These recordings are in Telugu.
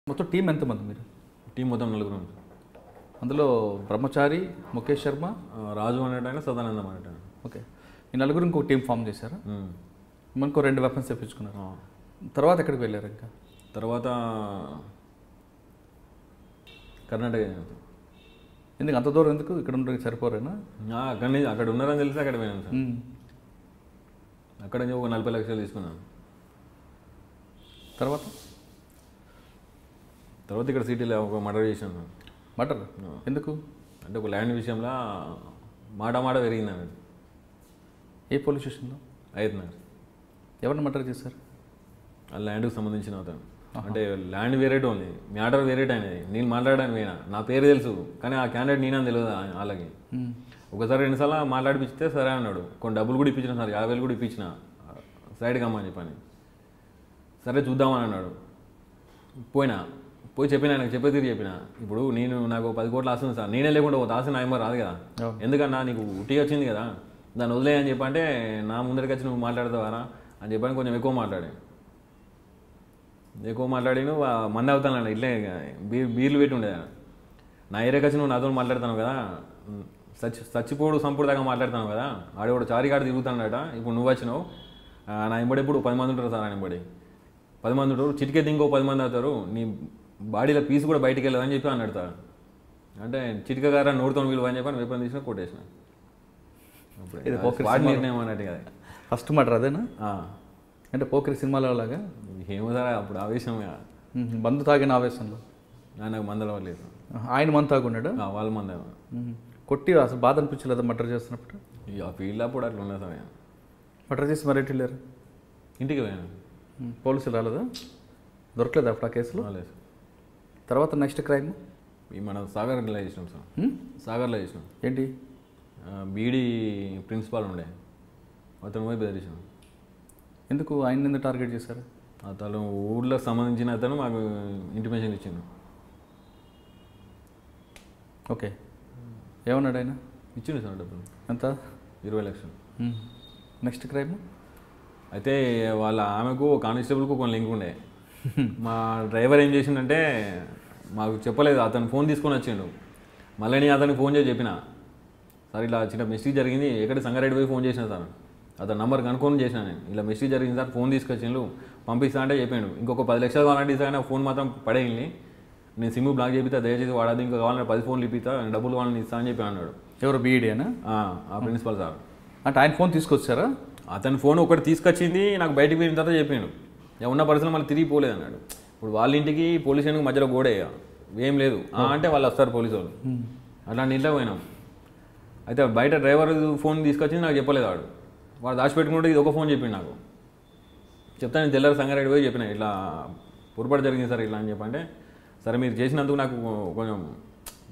మొత్తం టీం ఎంతమంది మీరు? టీం మొత్తం 4 అందులో బ్రహ్మచారి, ముఖేష్ శర్మ, రాజు అనేటైనా సదానందం అనేటైనా. ఓకే. ఈ నలుగురు ఇంకో టీం ఫామ్ చేశారా? మనకు 2 వెపన్స్ తెప్పించుకున్నారు. తర్వాత ఎక్కడికి వెళ్ళారు? ఇంకా తర్వాత కర్ణాటక. ఎందుకు అంత దూరం? ఎందుకు ఇక్కడ ఉండడానికి సరిపోరేనా? అక్కడ ఉన్నారని తెలిసి అక్కడ పోయినాను సార్. అక్కడ ఒక 40 లక్షలు తీసుకున్నాను. తర్వాత ఇక్కడ సిటీలో ఒక మర్డర్ చేశాను. మర్డర్ ఎందుకు? అంటే ఒక ల్యాండ్ విషయంలో మాట పెరిగింది అన్నట్టు. ఏ పోలీస్ స్టేషన్లో? అయితున్నారు. ఎవరిని మర్డర్ చేశారు? ఆ ల్యాండ్కి సంబంధించిన అతను. అంటే ల్యాండ్ వేరేట్ ఉంది, మ్యాటర్ వేరేట్ అనేది. నేను మాట్లాడడానికి పోయినా, నా పేరు తెలుసు, కానీ ఆ క్యాండిడేట్ నేనని తెలియదు వాళ్ళకి. ఒకసారి 2 సార్లు మాట్లాడిపిస్తే సరే అన్నాడు. కొన్ని డబ్బులు కూడా ఇప్పించిన సార్, 50,000 కూడా ఇప్పించిన సైడ్కి అమ్మని చెప్పని. సరే చూద్దామని అన్నాడు. పోయి చెప్పిన, ఆయనకు చెప్పే చెప్పిన. ఇప్పుడు నాకు 10 కోట్లు ఆస్తుంది సార్, నేనే లేకుండా ఒక ఆశ నా ఏమో రాదు కదా. ఎందుకన్నా నీకు ఉట్టిగా వచ్చింది కదా, దాన్ని వదిలేయని చెప్పంటే నా ముందరికి వచ్చి నువ్వు మాట్లాడతావారా అని చెప్పని కొంచెం ఎక్కువ మాట్లాడాను. మంది అవుతాను ఇట్లే బీర్లు పెట్టి ఉండేది. నా ఏరియాకి వచ్చి నువ్వు నాతో మాట్లాడుతాను కదా, చచ్చిపోడు సంపుడు దాకా మాట్లాడుతాను కదా, ఆడేవాడు చారిగాడు తిరుగుతాడట. ఇప్పుడు నువ్వు వచ్చినావు, నా ఎంబడి ఇప్పుడు 10 మంది ఉంటారు సార్. ఆయన ఎంబడి 10 మంది ఉంటారు, చిటికెత్తి ఇంకో 10 మంది అవుతారు, నీ బాడీలో పీస్ కూడా బయటికి వెళ్ళదని చెప్పి అన్నాడు సార్. అంటే చిటికగారా నోడుతో విలువ అని చెప్పి వేపని తీసిన కొట్టేసిన. నిర్ణయం అన్నట్టు కదా. ఫస్ట్ మర్డర్ అదేనా? అంటే పోకిరి సినిమాలో లాగా ఏమో సార్, అప్పుడు ఆవేశం మందు తాగిన ఆవేశంలో. నాకు మందల లేదు. ఆయన మందు తాగున్నాడు, వాళ్ళ మంద కొట్టి అసలు బాధ అనిపించలేదు మర్డర్ చేస్తున్నప్పుడు? ఆ ఫీల్డ్ అప్పుడు అట్లా ఉన్నది సార్. మర్డర్ చేసి మరి ఎటు వెళ్ళారు? ఇంటికి పోయాను. పోలీసులు రాలేదా? దొరకలేదు అప్పుడు ఆ కేసులో? లేదు. తర్వాత నెక్స్ట్ క్రైమ్ మనం సాగర్లో చేసినాం సార్. సాగర్లో చేసినాం. ఏంటి? బీడీ ప్రిన్సిపాల్ ఉండే, అతను పోయి బెదిరించాం. ఎందుకు ఆయన ఎందుకు టార్గెట్ చేశారు? అతను ఊళ్ళోకి సంబంధించిన అతను మాకు ఇంటిమేషన్ ఇచ్చిండు. ఓకే. ఏమన్నాడు ఆయన? ఇచ్చిండు సార్ డబ్బులు. ఎంత? 20 లక్షలు. నెక్స్ట్ క్రైమ్ అయితే వాళ్ళ ఆమెకు కానిస్టేబుల్కు కొన్ని లింక్ ఉండే. మా డ్రైవర్ ఏం చేసిండంటే మాకు చెప్పలేదు, అతను ఫోన్ తీసుకొని వచ్చిండు. మళ్ళీ నేను అతనికి ఫోన్ చేసి చెప్పిన, సార్ ఇలా చిన్న మిస్టేక్ జరిగింది, ఎక్కడ సంగారెడ్డి పోయి ఫోన్ చేసిన సార్, అతను నంబర్ కనుక్కొని చేసిన నేను, ఇలా మిస్టేక్ జరిగింది సార్, ఫోన్ తీసుకొచ్చిండు, పంపిస్తా అంటే చెప్పాడు. ఇంకొక 10 లక్షలు కావాలంటే ఇస్తాను, ఫోన్ మాత్రం పడేయండి, నేను సిమ్ బ్లాక్ చేపిస్తా, దయచేసి వాడదు, ఇంకా కావాలంటే 10 ఫోన్లు ఇప్పిస్తా, డబ్బులు కావాలని ఇస్తా అని చెప్పి అన్నాడు. ఎవరు? బీఈడీనా? ఆ ప్రిన్సిపల్ సార్. అంటే ఆయన ఫోన్ తీసుకొచ్చారా? అతని ఫోన్ ఒకటి తీసుకొచ్చింది, నాకు బయటికి పోయిన తర్వాత చెప్పాడు. ఉన్న పరిస్థితులు మళ్ళీ తిరిగి పోలేదు అన్నాడు. ఇప్పుడు వాళ్ళ ఇంటికి పోలీస్ స్టేషన్కి మధ్యలో గోడే ఏం లేదు అంటే వాళ్ళు వస్తారు పోలీసు వాళ్ళు. అట్లాంటి ఇంట్లో పోయినాం. అయితే బయట డ్రైవర్ ఫోన్ తీసుకొచ్చింది, నాకు చెప్పలేదు. వాడు దాచిపెట్టుకుంటే ఇది ఒక ఫోన్ చెప్పిండు నాకు. చెప్తా నేను తెల్లారి సంగారెడ్డి పోయి చెప్పిన, ఇట్లా పొరపాటు జరిగింది సార్ ఇట్లా అని చెప్పంటే, సరే మీరు చేసినందుకు నాకు కొంచెం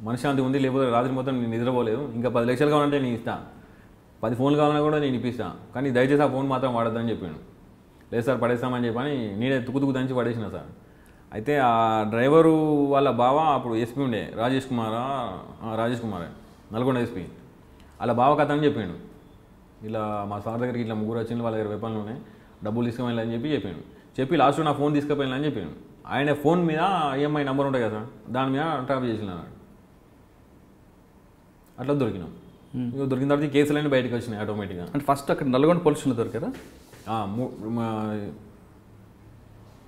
మనశ్శాంతి ఉంది, లేకపోతే రాత్రి మొత్తం నేను నిద్రపోలేదు, ఇంకా 10 లక్షలు కావాలంటే నేను ఇస్తాను, 10 ఫోన్లు కావాలన్నా కూడా నేను ఇప్పిస్తాను, కానీ దయచేసి ఆ ఫోన్ మాత్రం వాడద్దని చెప్పాను. లేదు సార్ పడేస్తామని చెప్పని నేనే తుక్కు దంచి పడేసిన సార్. అయితే ఆ డ్రైవరు వాళ్ళ బావ అప్పుడు ఎస్పీ ఉండే, రాజేష్ కుమార్ నల్గొండ ఎస్పీ, వాళ్ళ బావ కథ అని చెప్పాడు. ఇలా మా సార్ దగ్గరికి ఇట్లా 3 వచ్చింది, వాళ్ళ దగ్గర వెపన్లు ఉన్నాయి, డబ్బులు తీసుకుపోయిన అని చెప్పాడు. చెప్పి లాస్ట్ నా ఫోన్ తీసుకుపోయిన అని చెప్పాడు. ఆయన ఫోన్ మీద ఈఎంఐ నెంబర్ ఉంటుంది కదా సార్, దాని మీద ట్రాప్ చేసిన అట్లా దొరికినాం. దొరికిన తర్వాత కేసులన్నీ బయటకు వచ్చినాయి ఆటోమేటిక్గా. అంటే ఫస్ట్ అక్కడ నల్గొండ పోలీస్ స్టేషన్లో దొరికారా?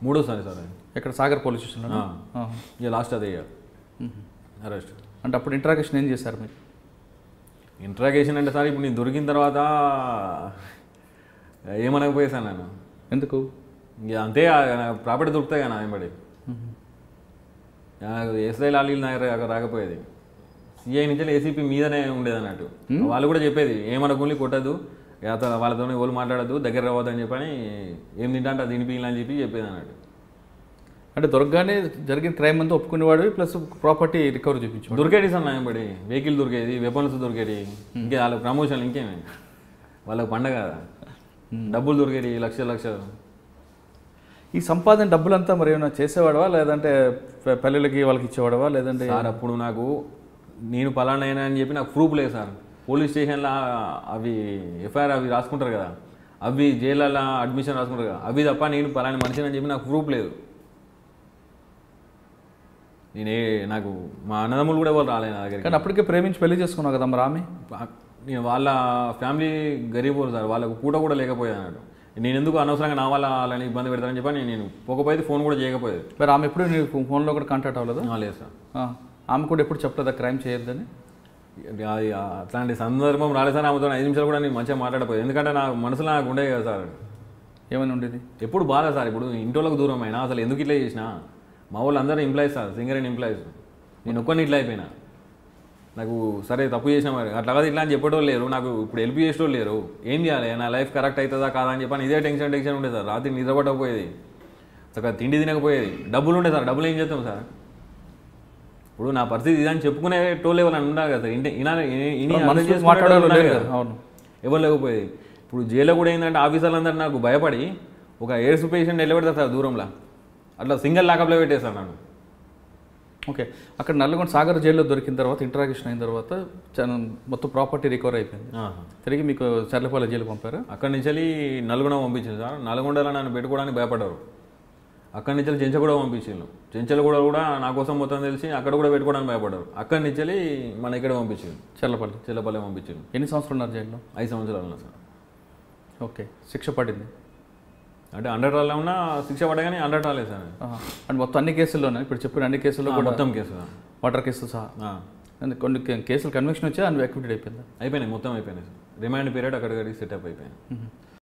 మూడోసారి సార్. ఇక్కడ సాగర్ పోలీస్ స్టేషన్లో? ఇక లాస్ట్ అదే అరెస్ట్. అంటే అప్పుడు ఇంట్రాగేషన్ ఏం చేశారు మీరు? ఇంట్రాగేషన్ అంటే సార్, ఇప్పుడు నేను దొరికిన తర్వాత ఏమనకపోయేసాను నేను. ఎందుకు? ఇక అంతే, ప్రాపర్టీ దొరుకుతాయి కదా ఆయనబడి. ఎస్ఐ లాలీలు నాకు రాకపోయేది, సిఐ నుంచి ఏసీపీ మీదనే ఉండేది అన్నట్టు. వాళ్ళు కూడా చెప్పేది ఏమనకుండా కొట్టద్దు, వాళ్ళతో ఎవరు మాట్లాడద్దు, దగ్గర రావద్దు అని చెప్పని, ఏం తింటా అంటే అది తినిపించాలని చెప్పి చెప్పేది అన్నట్టు. అంటే దొరకగానే జరిగిన క్రైమ్ అంతా ఒప్పుకునేవాడు, ప్లస్ ప్రాపర్టీ రికవరీ చూపించాడు. దొరికేది సార్ నాయబడి, వెహికల్ దొరికేది, వెపన్స్ దొరికేది, ఇంకే వాళ్ళకి ప్రమోషన్ ఇంకేమే, వాళ్ళకి పండగ డబ్బులు దొరికేది లక్షలు. ఈ సంపాదన డబ్బులంతా మరి ఏమైనా చేసేవాడవా, లేదంటే పల్లెలకి వాళ్ళకి ఇచ్చేవాడవా, లేదంటే? సార్ అప్పుడు నాకు నేను పలానా అయినా అని చెప్పి నాకు ప్రూఫ్ లేదు సార్. పోలీస్ స్టేషన్లో అవి ఎఫ్ఐఆర్ అవి రాసుకుంటారు కదా, అవి జైళ్ళలో అడ్మిషన్ రాసుకుంటారు కదా, అవి తప్ప నేను పలానా మనిషిని అని చెప్పి నాకు ప్రూఫ్ లేదు. నాకు మా అన్నదమ్ములు కూడా ఎవరు రాలేదు నా దగ్గరికి. కానీ అప్పటికే ప్రేమించి పెళ్లి చేసుకున్నావు కదా మరి ఆమె. నేను వాళ్ళ ఫ్యామిలీ గరీబోలు సార్, వాళ్ళకు కూడా లేకపోయేది అన్నాడు. నేను ఎందుకు అనవసరంగా నా వల్ల వాళ్ళని ఇబ్బంది పెడతానని చెప్పి నేను పోకపోయేది, ఫోన్ కూడా చేయకపోయేది. మరి ఆమె ఎప్పుడు నీకు ఫోన్లో కూడా కాంటాక్ట్ అవ్వలేదు? లేదు సార్. ఆమె కూడా ఎప్పుడు చెప్పలేదా క్రైమ్ చేయొద్దని? అది అట్లాంటి సందర్భం రాలేదు సార్. ఆమెతో 5 నిమిషాలు కూడా నేను మంచిగా మాట్లాడపోయేది, ఎందుకంటే నా మనసులో నాకు ఉండేది కదా సార్. ఏమైనా ఉండేది? ఎప్పుడు బాధ సార్. ఇప్పుడు ఇంట్లోకి దూరం అయినా అసలు ఎందుకు ఇట్లా చేసినా, మా వాళ్ళు అందరూ ఎంప్లాయీస్ సార్, సింగరేణి ఎంప్లాయీస్. నేను ఒక్కరిని ఇట్లా అయిపోయినా. నాకు సరే తప్పు చేసినా మరి అట్లా కాదు ఇట్లా అని చెప్పేటోళ్ళు లేరు, నాకు ఇప్పుడు హెల్ప్ చేసేటోళ్ళు లేరు. ఏం చేయాలి, నా లైఫ్ కరెక్ట్ అవుతుందా కాదా అని చెప్పని ఇదే టెన్షన్ ఉండేది సార్. రాత్రి నిద్రపట్టకపోయేది, చక్కగా తిండి తినకపోయేది. డబ్బులు ఉండే సార్, డబ్బులు ఏం చేస్తాం సార్. ఇప్పుడు నా పరిస్థితి ఇదని చెప్పుకునే టోళ్ళు ఎవరు ఉండాలి కదా సార్. ఎవరు లేకపోయేది. ఇప్పుడు జైల్లో కూడా ఏంటంటే ఆఫీసర్లందరూ నాకు భయపడి ఒక ఎయిడ్స్ పేషెంట్ వెళ్ళబెడతారు సార్ దూరంలో, అట్లా సింగిల్ లాకప్లో పెట్టేస్తాను నన్ను. ఓకే, అక్కడ నల్లగొండ సాగర్ జైల్లో దొరికిన తర్వాత ఇంటరాగేషన్ అయిన తర్వాత మొత్తం ప్రాపర్టీ రికవర్ అయిపోయింది. తిరిగి మీకు చర్లపల్లి జైలు పంపారు. అక్కడి నుంచి నల్గొండ పంపించారు సార్. నల్గొండలో నన్ను పెట్టుకోవడానికి భయపడ్డారు. అక్కడి నుంచి చెంచగూడ పంపించారు. చెంచలగూడ కూడా నా కోసం మొత్తం తెలిసి అక్కడ కూడా పెట్టుకోవడానికి భయపడ్డారు. అక్కడి నుంచి మన ఇక్కడ పంపించారు, చెర్లపల్లి పంపించారు. ఎన్ని సంవత్సరాలు ఉన్నారు జైల్లో? 5 సంవత్సరాలు సార్. ఓకే, శిక్ష పడింది అంటే 100 రాళ్ళు ఉన్నా శిక్ష పడగానే 100 రాలేదు సార్. అంటే మొత్తం అన్ని కేసుల్లోనే ఇప్పుడు చెప్పిన అన్ని కేసుల్లో కూడా మొత్తం కేసు వాటర్ కేసు సహా కొన్ని కేసులు కన్విక్షన్ వచ్చి అన్ఎక్విటెడ్ అయిపోయింది. అయిపోయినాయి, మొత్తం అయిపోయినాయి సార్. రిమాండ్ పీరియడ్ అక్కడికి సెటప్ అయిపోయింది.